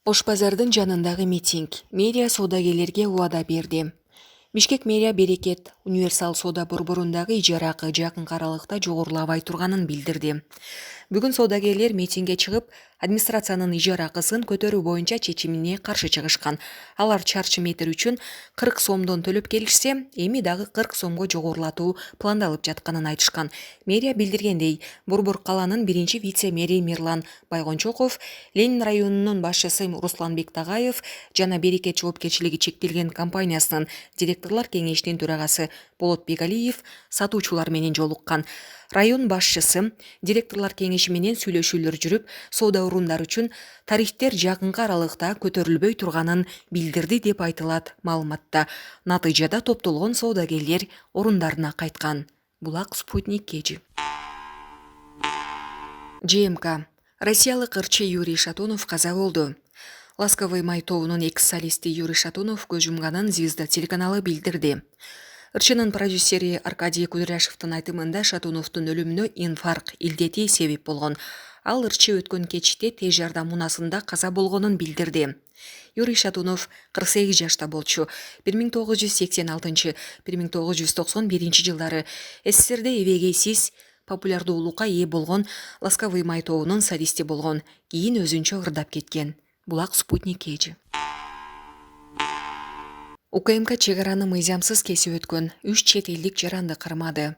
Ош базардын жанындагы митинг. Мэрия соодагерлерге убада берди. Бишкек мэрия берекет универсал соода борборундагы ижара акы жакынкы аралыкта жогорулабай турганын билдирди. Бүгүн соодагерлер митингге чыгып, администрациянын ижара акысын көтөрүү боюнча чечимине каршы чыгышкан. Алар чарчы метр үчүн 40 сомдон төлөп келишсе, эми дагы 40 сомго жогорулатуу пландалып жатканын айтышкан. Мэрия билдиргендей, Борбор каланын биринчи вице-мэри Мирлан Байгончоков, Ленин районунун башчысы Русланбек Тагаев жана Берекет жоопкерчилиги чектелген компаниясынын директорлор кеңешинин төрагасы Болот Бегалиев сатуучулар менен жолуккан. Район башчысы директорлор кеңеши менен сүйлөшүүлөр жүрүп, соода орундары үчүн тарифтер жакынкы аралыкта көтөрүлбөй турганын билдирди деп айтылат маалыматта. Натыйжада топтолгон соодагерлер орундарына кайткан. Булак Спутник Кежи. ЖМК. Россиялык ырчы Юрий Шатунов каза болду. Ласковый май тобунун экс-солисти Юрий Шатунов көз жумганын Звезда телеканалы билдирди. Ырчынын продюсери Аркадий Кудряшевдин айтымында Шатуновдун өлүмүнө инфаркт илдети себеп болгон. Ал ырчы өткөн кечте тез жардам унасында каза болгонун билдирди. Юрий Шатунов 48 жашта болчу. 1986-1991 жылдары СССРде эбегейсиз популярдуулукка ээ болгон Ласковый май тобунун солисти болгон. Кийин өзүнчө ырдап кеткен. Булак Спутник Кежи. УКМК чек араны мыйзамсыз кесип өткөн 3 чет элдик жаранды кармады.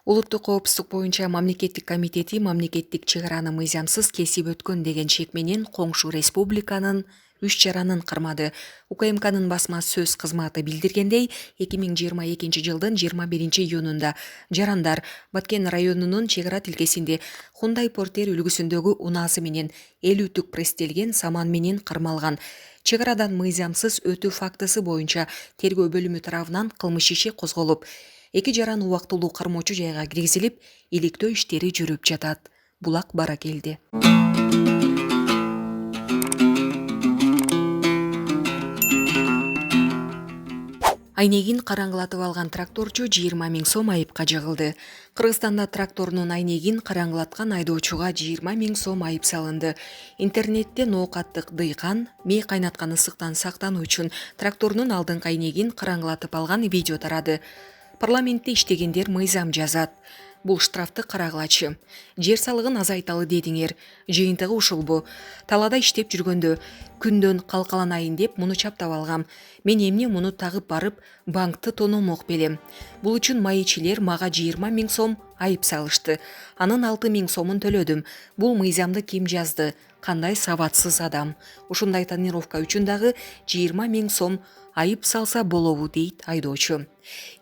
Улуттук коопсуздук боюнча мамлекеттик комитети мамлекеттик чек араны мыйзамсыз кесип өткөн деген чек менен коңшу республиканын 3 жаранын кармады. УКМКнын басма сөз кызматы билдиргендей, 2022 жылдын 21 июнунда жарандар Баткен районунун чек ара тилкесинде Хундай Портер үлгүсүндөгү унаасы менен 50 түк престелген саман менен кармалган. Чек арадан мыйзамсыз өтүү фактысы боюнча тергөө бөлүмү тарабынан кылмыш иши козголуп, 2 жаран убактылуу кармоочу жайга киргизилип, иликтөө иштери жүрүп жатат. Булак бара келди. Айнегин караңгылатып алган тракторчу 20 000 сом айыпка жыгылды. Кыргызстанда тракторунун айнегин караңгылаткан айдоочуга 20 000 сом айып салынды. Интернетте ноокаттык дыйкан мээ кайнаткан ысыктан сактануу үчүн тракторунун алдыңкы айнегин караңгылатып алган видео тарады. Парламентте иштегендер мыйзам жазат. Бул штрафты карагылачы. Жер салыгын азайталы дедиңер. Жыйынтыгы ушулбу. Талада иштеп жүргөндө күндөн калкаланайын деп муну чаптап алгам. Мен эмне муну тагып барып банкты тономок белем. Бул үчүн майычилер мага 20 000 сом айып салышты. Анын 6 000 сомун төлөдүм. Бул мыйзамды ким жазды? Кандай сабатсыз адам. Ушундай тонировка үчүн дагы 20 000 сом айып салса болобу, дейт айдоочу.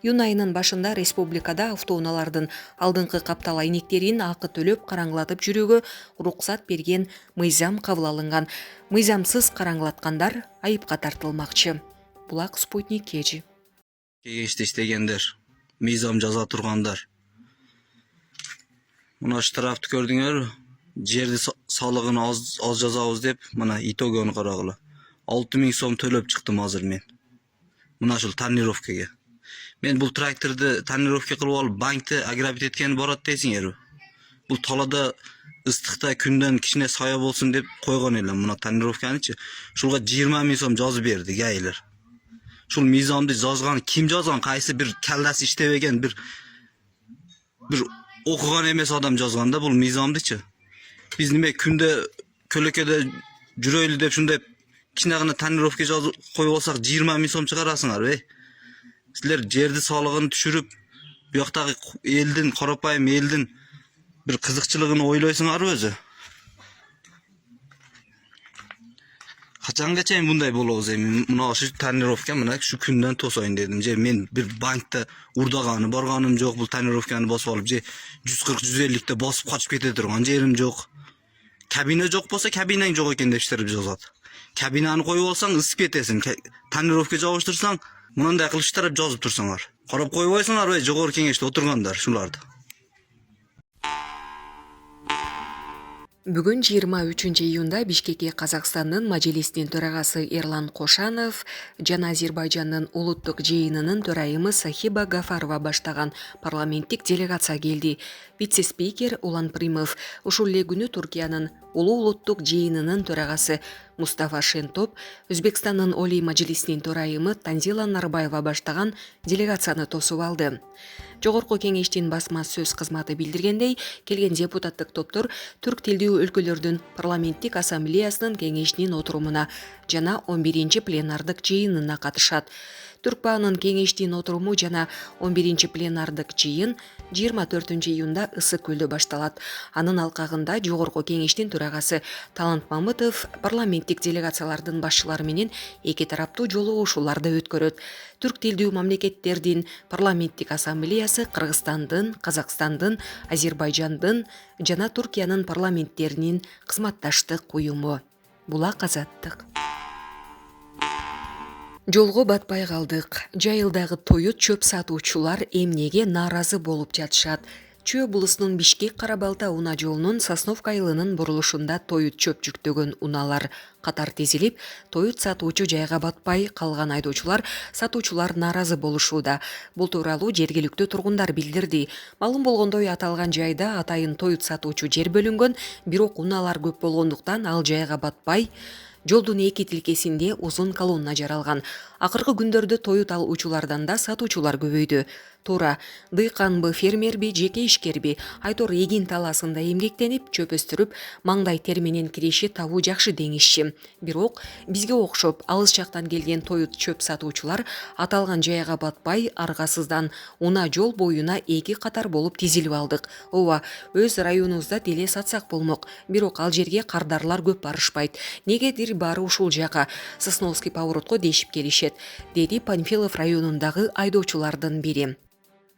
Июнь айынын башында республикада автоунаалардын алдыңкы каптал айнектерин акы төлөп караңгылатып жүрүүгө уруксат берген мыйзам кабыл алынган. Мыйзамсыз караңгылаткандар айыпка тартылмакчы. Булак Спутник Кежи. Кеңеште иштегендер, мыйзам жаза тургандар. Мына штрафты көрдүңөр, жерди салыгын аз жазабыз деп, мына итогун карагыла. 6 000 сом төлөп чыктым азыр мен. Мына ушул тонировкага. Мен бул тракторду тонировка кылып алып, банкты ограбить эткен барат дейсиңерби? Бул талада ыстыкта күндөн кичине сая болсун деп койгон элем мына тонировканычы. Ушулга 20 000 сом жазып берди гайлер. Ушул мыйзамды жазган ким жазган? Кайсы бир келдасы иштебеген бир окуган эмес адам жазган да бул мыйзамдычы. Биз неме күндө көлөкөдө жүрөйлү деп ушундай кичине гана тонировка жазып коюп алсак 20 000 сом чыгарасыңарбы? Силер жерди салыгын түшүрүп, буяктагы элдин, карапайым элдин бир кызыкчылыгын ойлойсуңарбы өзү? Качанга чейин мындай болобуз эми? Мына ушу тонировка мына ушу күндөн тосоюн дедим. Же мен бир банкта урдаганы барганым жок, бул тонировканы басып алып, же 140-150-те басып качып кете турган жерим жок. Кабина жок болсо кабинаң жок экен деп иштирип жазат. Кабинаны коюп алсаң ысып кетесиң. Тонировка жабыштырсаң, мындай кылып иштирип жазып турсаңар. Карап койбойсуңарбы жогорку кеңеште отургандар шуларды? Бүгүн 23 июнда Бишкекке Казакстандын Мажилисинин төрагасы Эрлан Кошанов жана Азербайжандын улуттук жыйынынын төрайымы Сахиба Гафарова баштаган парламенттик делегация келди. Вице-спикер Улан Примов ушул эле күнү Туркиянын Улуу улуттук жыйынынын төрагасы Мустафа Шентоп, Өзбекстандын Олий Мажлисинин төрайымы Танзила Нарбаева баштаган делегацияны тосуп алды. Жогорку кеңештин басма сөз кызматы билдиргендей, келген депутаттык топтор түрк тилдүү өлкөлөрдүн парламенттик ассамблеясынын кеңешинин отурумуна жана 11-чи пленардык жыйынына катышат. Түркбаанын кеңештин отуруму жана 11-чи пленардык жыйын 24-июнда Ысык көлдө башталат. Анын алкагында жогорку кеңештин төрагасы Талант Мамытов парламенттик делегациялардын башчылары менен эки тараптуу жолугушууларды өткөрөт. Түрк тилдүү мамлекеттердин парламенттик ассамблеясы Кыргызстандын, Казакстандын, Азербайжандын жана Туркиянын парламенттеринин кызматташтык уюму. Булак Азаттык. Жолго батпай калдык. Жайылдагы тоют чөп сатуучулар эмнеге нааразы болуп жатышат? Чүй облусунун Бишкек Карабалта унаа жолунун Сосновка айылынын бурулушунда тоют чөп жүктөгөн унаалар катар тизилип, тоют сатуучу жайга батпай калган айдоочулар, сатуучулар нааразы болушууда. Бул тууралуу жергиликтүү тургундар билдирди. Малым болгондой аталган жайда атайын тоют сатуучу жер бөлүнгөн, бирок унаалар көп болгондуктан ал жайга батпай жолдун эки тилкесинде узун колонна жаралган. Акыркы күндөрдө тоют алуучулардан да сатуучулар көбөйдү. Туура дыйканбы, фермерби, жеке ишкерби, айтор эгин талаасында эмгектенип, чөп өстүрүп, маңдай тер менен киреше табуу жакшы деңишчи. Бирок бизге окшоп алыс жактан келген тоют чөп сатуучулар аталган жайга батпай, аргасыздан унаа жол боюна эки катар болуп тизилип алдык. Ооба, өз районубузда деле сатсак болмок. Бирок ал жерге кардарлар көп барышпайт. Негедир баары ушул жака, Сосновский поворотко дешип келишет, деди Панфилов районундагы айдоочулардын бири.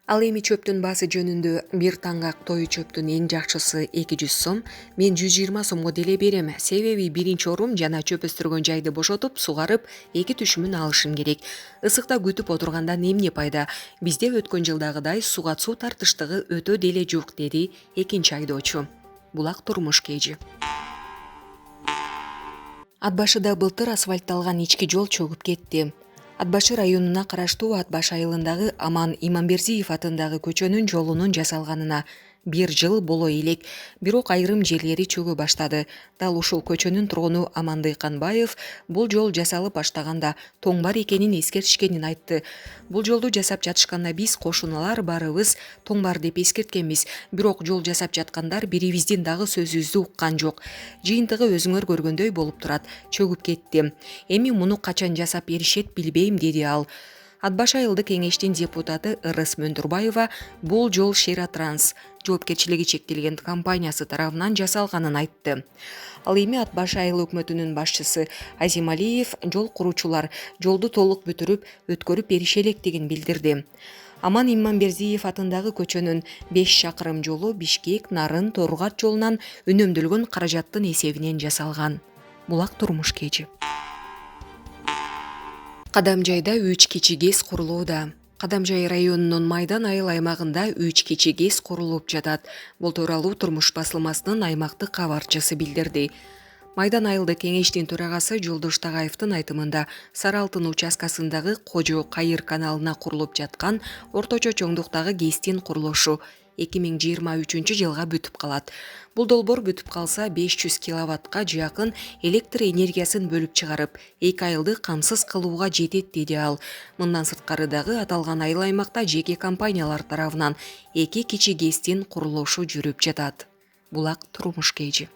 Ал эми чөптүн баасы жөнүндө бир таңгак тоют чөптүн эң жакшысы 200 сом, мен 120 сомго деле берем. Себеби биринчи орун жана чөп өстүргөн жайды бошотуп, сугарып, эки түшүмүн алышым керек. Ысыкта күтүп отургандан эмне пайда? Бизде өткөн жылдагыдай суга суу тартыштыгы өтө деле жок, деди экинчи айдоочу. Булак турмуш кежи. Ат башыда былтыр асфальтталган ички жол чөгүп кетти. Ат башы районуна караштуу Ат баш айылындагы Аман Иманбердиев атындагы көчөнүн жолунун жасалганына 1 жыл боло элек, бирок айрым жерлери чөгө баштады. Дал ушул көчөнүн тургуну Амандый Канбаев бул жол жасалып баштаганда тоң бар экенин эскертишкенин айтты. Бул жолду жасап жатышканда биз кошуналар баарыбыз тоң бар деп эскерткенбиз, бирок жол жасап жаткандар бирибиздин дагы сөзүбүздү уккан жок. Жыйынтыгы өзүңөр көргөндөй болуп турат, чөгүп кетти. Эми муну качан жасап беришет билбейм, деди ал. Ат баш айылдык кеңештин депутаты Ырыс Мөндүрбаева бул жол Шератранс жоопкерчилиги чектелген компаниясы тарабынан жасалганын айтты. Ал эми Ат баш айыл өкмөтүнүн башчысы Азим Алиев жол куруучулар жолду толук бүтүрүп, өткөрүп бериши электигин билдирди. Аман Иманбердиев атындагы көчөнүн 5 чакырым жолу Бишкек, Нарын, Торгат жолунан үнөмдөлгөн каражаттын эсебинен жасалган. Булак турмуш кечи. Кадамжайда 3 кичи ГЭС курулууда. Кадамжай районунун Майдан айыл аймагында 3 кичи ГЭС курулуп жатат. Бул тууралуу Турмуш басылмасынын аймактык кабарчысы билдирди. Майдан айылдык кеңештин төрагасы Жолдош Тагаевдин айтымында Сары Алтын участкасындагы Кожо Кайыр каналына курулуп жаткан орточо чоңдуктагы ГЭСтин курулушу 2023 жылга бүтүп калат. Бул долбоор бүтүп калса 500 киловаттка жакын электр энергиясын бөлүп чыгарып, 2 айылды камсыз кылууга жетет, деди ал. Мындан сырткары дагы аталган айыл аймакта жеке компаниялар тарабынан 2 кичи ГЭСтин курулушу жүрүп жатат. Булак турмуш кежи.